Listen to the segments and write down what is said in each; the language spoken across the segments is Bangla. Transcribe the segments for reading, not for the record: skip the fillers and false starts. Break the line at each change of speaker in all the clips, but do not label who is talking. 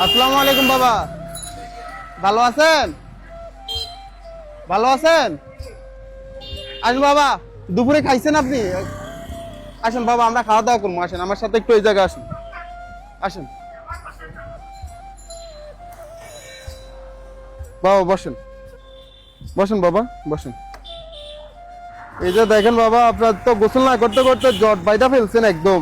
আসসালামু আলাইকুম বাবা, ভালো আছেন? ভালো আছেন? আসুন বাবা, দুপুরে খাইছেন আপনি? আসেন বাবা, আমরা খাওয়া দাওয়া করবো। আসেন আমার সাথে একটু এই জায়গায় আসেন। আসেন বাবা, বসেন। বসেন বাবা, বসেন। এই যে দেখেন বাবা, আপনার তো গোসল না করতে করতে জট বাইদা ফেলছেন একদম।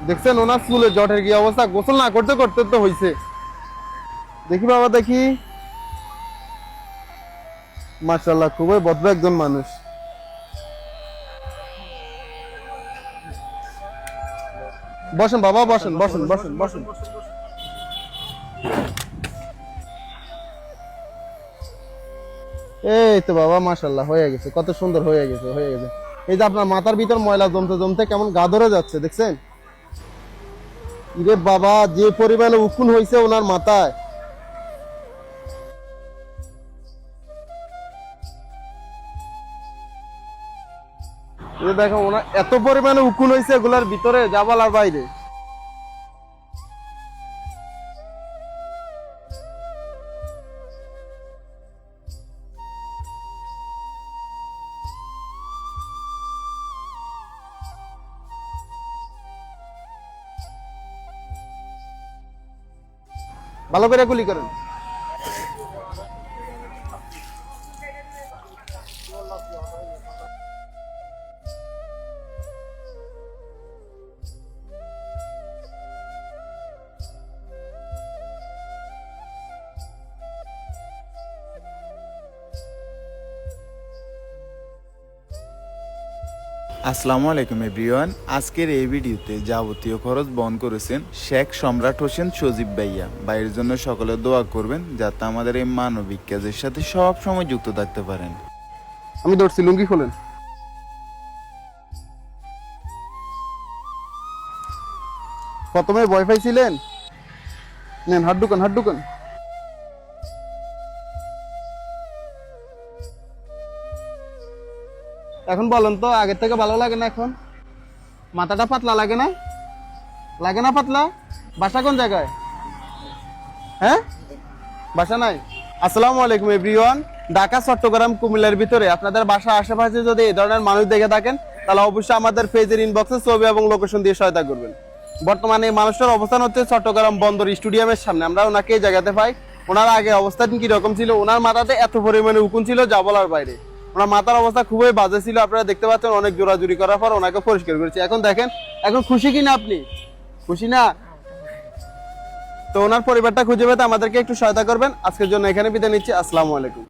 দেখছেন ওনার চুলে জটের কি অবস্থা, গোসল না করতে করতে তো হইছে। দেখি বাবা, দেখি। মাশাআল্লাহ, খুবই ভদ্র একজন মানুষ। বসেন বাবা, বসেন বসেন বসেন বসেন। এই তো বাবা, মাশাআল্লাহ, হয়ে গেছে, কত সুন্দর হয়ে গেছে, হয়ে গেছে। এই যে আপনার মাথার ভিতর ময়লা জমতে জমতে কেমন গা ধরে যাচ্ছে, দেখছেন? ইরে বাবা, যে পরিমাণে উকুন হয়েছে ওনার মাথায়। এই যে দেখো, ওনার এত পরিমাণে উকুন হয়েছে এগুলার ভিতরে, যা বলার বাইরে। ভালো করে গুলি করেন।
আসসালামু আলাইকুম এভরিওয়ান। আজকের এই ভিডিওতে যাবতীয় খরচ বহন করেছেন শেখ সম্রাট হোসেন সজীব ভাইয়া। ভাইয়ের জন্য সকলে দোয়া করবেন যাতে আমাদের এই মানবিক কাজের সাথে সব সময় যুক্ত থাকতে পারেন।
আমি ধরছি, লুঙ্গি খোলেন। প্রথমে ভয় পাইছিলেন? নেন, হাত ঢুকান, হাত ঢুকান। এখন বলেন তো, আগের থেকে ভালো লাগে না এখন? মাথাটা পাতলা লাগে না? লাগে না পাতলা? বাসা কোন জায়গায়? হ্যাঁ, বাসা নাই। আসসালামু আলাইকুম এভরিওয়ান। ঢাকা, চট্টগ্রাম, কুমিল্লার ভিতরে আপনাদের বাসা আশেপাশে যদি এই ধরনের মানুষ দেখে থাকেন, তাহলে অবশ্যই আমাদের পেজের ইনবক্সে ছবি এবং লোকেশন দিয়ে সহায়তা করবেন। বর্তমানে এই মানুষটার অবস্থান হচ্ছে চট্টগ্রাম বন্দর স্টেডিয়ামের সামনে। আমরা ওনাকে এই জায়গাতে পাই। ওনার আগে অবস্থান কি রকম ছিল? ওনার মাথাতে এত পরিমাণে উকুন ছিল যা বলার বাইরে। ওনার মাথার অবস্থা খুবই বাজে ছিল। আপনারা দেখতে পাচ্ছেন, অনেক জোরাজুরি করার পর ওনাকে পরিষ্কার করেছি। এখন দেখেন, এখন খুশি কিনা আপনি? খুশি না? তো ওনার পরিবারটা খুঁজে পেতে আমাদেরকে একটু সহায়তা করবেন। আজকের জন্য এখানে বিদায় নিচ্ছি। আসসালামু আলাইকুম।